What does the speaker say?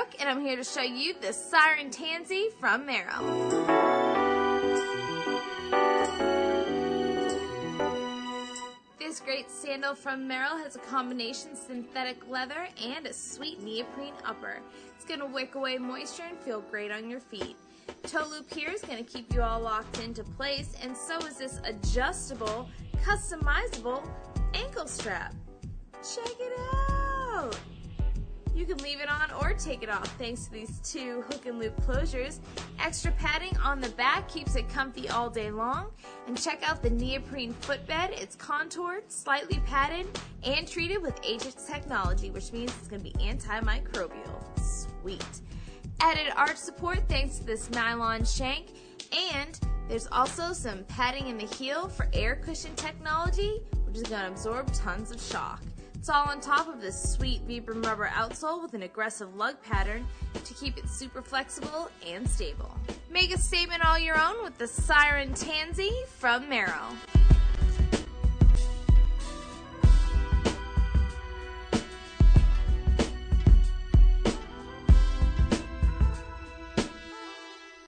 Brooke, and I'm here to show you the Sirena Tansi from Merrell. This great sandal from Merrell has a combination synthetic leather and a sweet neoprene upper. It's going to wick away moisture and feel great on your feet. Toe loop here is going to keep you all locked into place, and so is this adjustable, customizable ankle strap. Check it out! You can leave it on or take it off thanks to these two hook and loop closures. Extra padding on the back keeps it comfy all day long. And check out the neoprene footbed. It's contoured, slightly padded, and treated with Aegis technology, which means it's going to be antimicrobial. Sweet. Added arch support thanks to this nylon shank, and there's also some padding in the heel for air cushion technology, which is going to absorb tons of shock. It's all on top of this sweet Vibram rubber outsole with an aggressive lug pattern to keep it super flexible and stable. Make a statement all your own with the Sirena Tansi from Merrell.